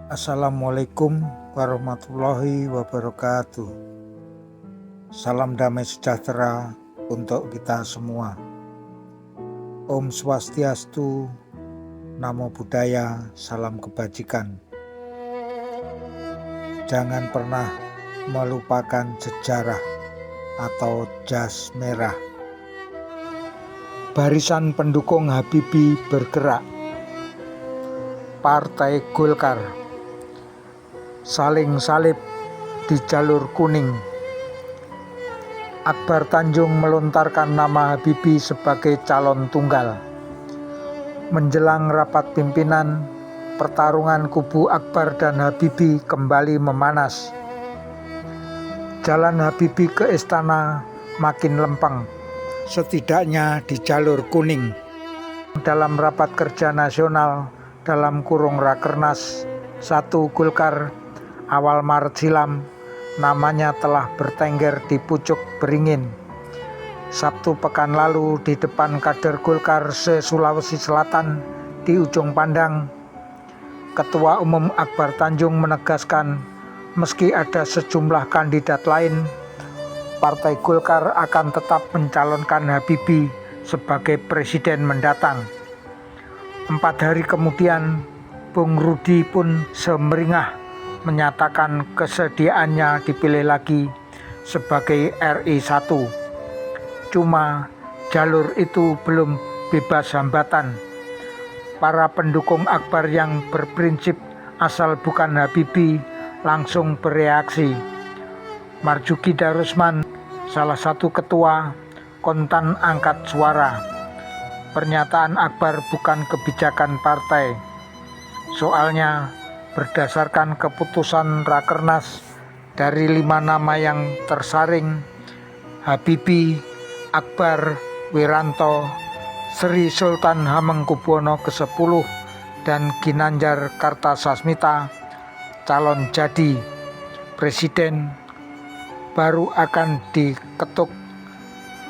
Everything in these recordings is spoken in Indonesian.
Assalamualaikum warahmatullahi wabarakatuh. Salam damai sejahtera untuk kita semua. Om Swastiastu, Namo Buddhaya, salam kebajikan. Jangan pernah melupakan sejarah atau jas merah. Barisan pendukung Habibie bergerak. Partai Golkar saling salib di jalur kuning. Akbar Tanjung melontarkan nama Habibie sebagai calon tunggal. Menjelang rapat pimpinan, pertarungan kubu Akbar dan Habibie kembali memanas. Jalan Habibie ke istana makin lempeng, setidaknya di jalur kuning. Dalam rapat kerja nasional (Rakernas 1 Golkar awal Maret silam, namanya telah bertengger di pucuk beringin. Sabtu pekan lalu di depan kader Golkar se-Sulawesi Selatan di Ujung Pandang, Ketua Umum Akbar Tanjung menegaskan meski ada sejumlah kandidat lain, Partai Golkar akan tetap mencalonkan Habibie sebagai presiden mendatang. 4 hari kemudian, Bung Rudi pun semeringah menyatakan kesediaannya dipilih lagi sebagai RI 1. Cuma jalur itu belum bebas hambatan. Para pendukung Akbar yang berprinsip asal bukan Habibie langsung bereaksi. Marzuki Darusman, salah satu ketua, kontan angkat suara. Pernyataan Akbar bukan kebijakan partai. Soalnya berdasarkan keputusan Rakernas, dari 5 nama yang tersaring, Habibie, Akbar, Wiranto, Sri Sultan Hamengkubuwono ke-10 dan Ginanjar Kartasasmita calon jadi presiden baru akan diketuk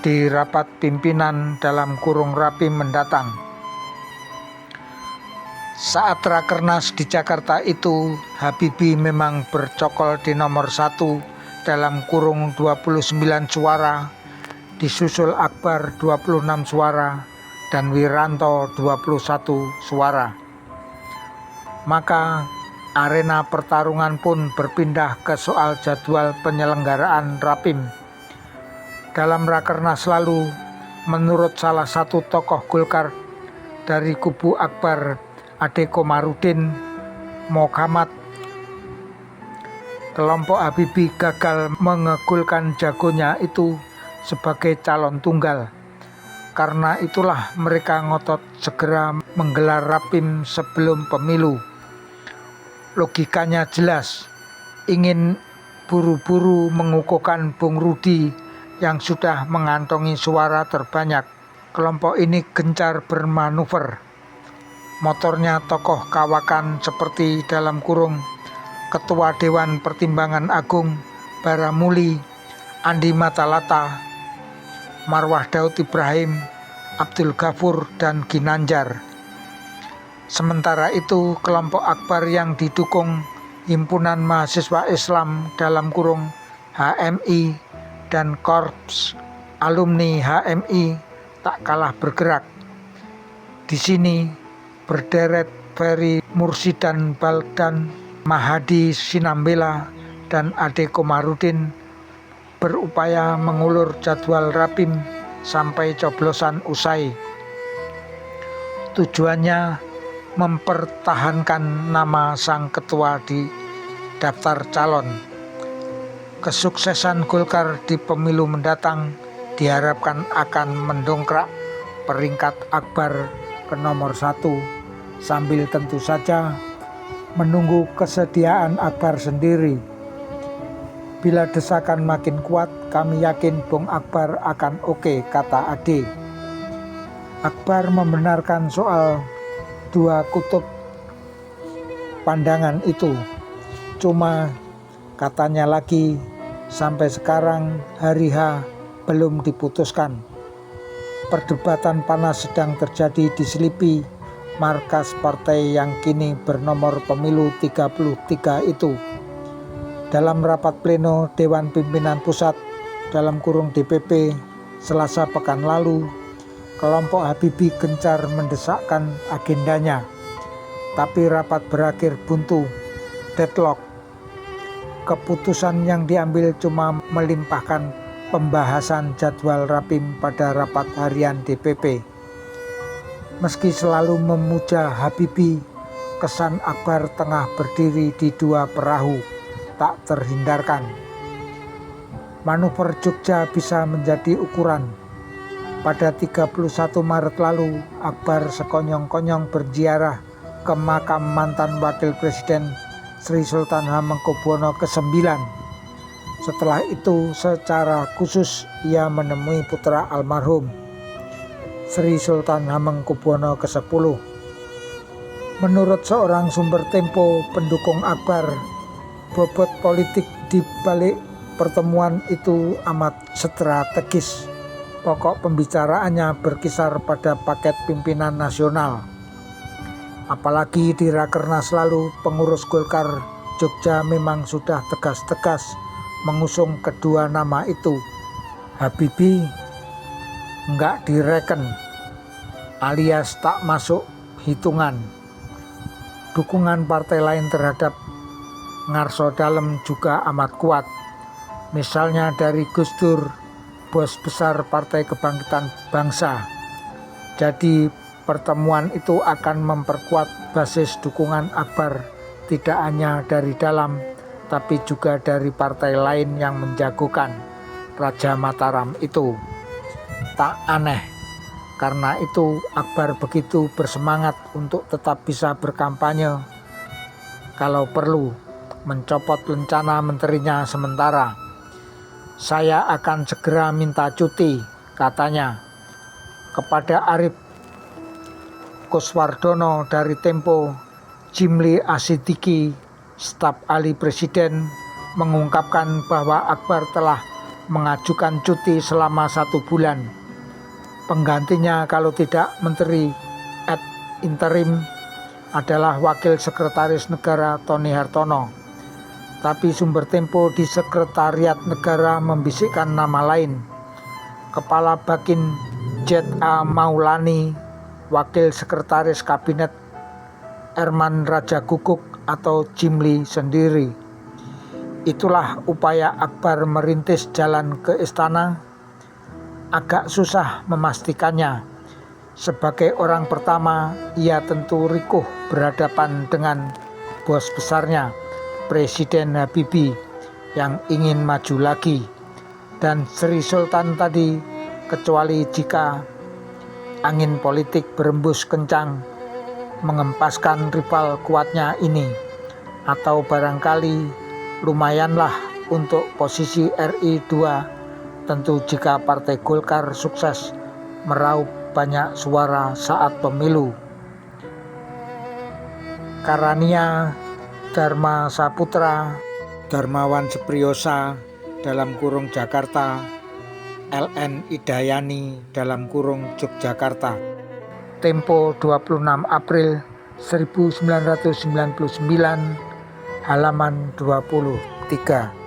di rapat pimpinan (Rapim) mendatang. Saat Rakernas di Jakarta itu, Habibie memang bercokol di nomor 1 (29 suara), disusul Akbar 26 suara dan Wiranto 21 suara. Maka arena pertarungan pun berpindah ke soal jadwal penyelenggaraan Rapim. Dalam Rakernas lalu, menurut salah satu tokoh Golkar dari kubu Akbar, Ade Komarudin Mohamad, kelompok Habibie gagal mengegulkan jagonya itu sebagai calon tunggal. Karena itulah mereka ngotot segera menggelar Rapim sebelum pemilu. Logikanya jelas, ingin buru-buru mengukuhkan Bung Rudi yang sudah mengantongi suara terbanyak. Kelompok ini gencar bermanuver. Motornya tokoh kawakan seperti Ketua Dewan Pertimbangan Agung Baramuli, Andi Matalata, Marwah Daud Ibrahim, Abdul Ghafur, dan Ginanjar. Sementara itu, kelompok Akbar yang didukung Himpunan Mahasiswa Islam (HMI) dan Korps Alumni HMI tak kalah bergerak. Di sini berderet Ferry Mursidan Baldan, Mahadi Sinambela, dan Ade Komarudin berupaya mengulur jadwal Rapim sampai coblosan usai. Tujuannya mempertahankan nama sang ketua di daftar calon. Kesuksesan Golkar di pemilu mendatang diharapkan akan mendongkrak peringkat Akbar ke nomor 1, sambil tentu saja menunggu kesediaan Akbar sendiri. Bila desakan makin kuat, kami yakin Bung Akbar akan oke, kata Ade. Akbar membenarkan soal 2 kutub pandangan itu. Cuma katanya lagi, sampai sekarang hari H belum diputuskan. Perdebatan panas sedang terjadi di Selipi markas partai yang kini bernomor pemilu 33 itu. Dalam rapat pleno Dewan Pimpinan Pusat (DPP) Selasa pekan lalu, kelompok Habibie gencar mendesakkan agendanya, tapi rapat berakhir buntu, deadlock. Keputusan yang diambil cuma melimpahkan pembahasan jadwal rapim pada rapat harian DPP. Meski selalu memuja Habibie, kesan Akbar tengah berdiri di dua perahu tak terhindarkan. Manuver Jogja bisa menjadi ukuran. Pada 31 Maret lalu, Akbar sekonyong-konyong berziarah ke makam mantan Wakil Presiden Sri Sultan Hamengkubuwono ke-9. Setelah itu secara khusus ia menemui putra almarhum Sri Sultan Hamengkubuwono ke-10. Menurut seorang sumber Tempo pendukung Akbar, bobot politik di balik pertemuan itu amat strategis. Pokok pembicaraannya berkisar pada paket pimpinan nasional. Apalagi di Rakernas lalu, pengurus Golkar Jogja memang sudah tegas-tegas mengusung kedua nama itu. Habibie enggak direken, alias tak masuk hitungan. Dukungan partai lain terhadap Ngarso Dalem juga amat kuat. Misalnya dari Gus Dur, bos besar Partai Kebangkitan Bangsa. Jadi pertemuan itu akan memperkuat basis dukungan Akbar tidak hanya dari dalam, tapi juga dari partai lain yang menjagokan Raja Mataram itu. Tak aneh, karena itu Akbar begitu bersemangat untuk tetap bisa berkampanye. Kalau perlu, mencopot lencana menterinya sementara. Saya akan segera minta cuti, katanya. Kepada Arif Kuswardono dari Tempo, Jimli Asidiki, staf ahli Presiden, mengungkapkan bahwa Akbar telah mengajukan cuti selama 1 bulan. Penggantinya kalau tidak menteri ad interim adalah Wakil Sekretaris Negara Tony Hartono. Tapi sumber Tempo di Sekretariat Negara membisikkan nama lain. Kepala Bakin Z.A. Maulani, Wakil Sekretaris Kabinet Erman Raja Guguk atau Jimli sendiri. Itulah upaya Akbar merintis jalan ke istana. Agak susah memastikannya. Sebagai orang pertama, ia tentu rikuh berhadapan dengan bos besarnya, Presiden Habibie, yang ingin maju lagi. Dan Sri Sultan tadi, kecuali jika angin politik berembus kencang mengempaskan rival kuatnya ini, atau barangkali lumayanlah untuk posisi RI 2, tentu jika Partai Golkar sukses meraup banyak suara saat pemilu. Karania Dharma Saputra, Darmawan Sepriosa (Jakarta), LN Idayani (Yogyakarta). Tempo 26 April 1999, halaman 23.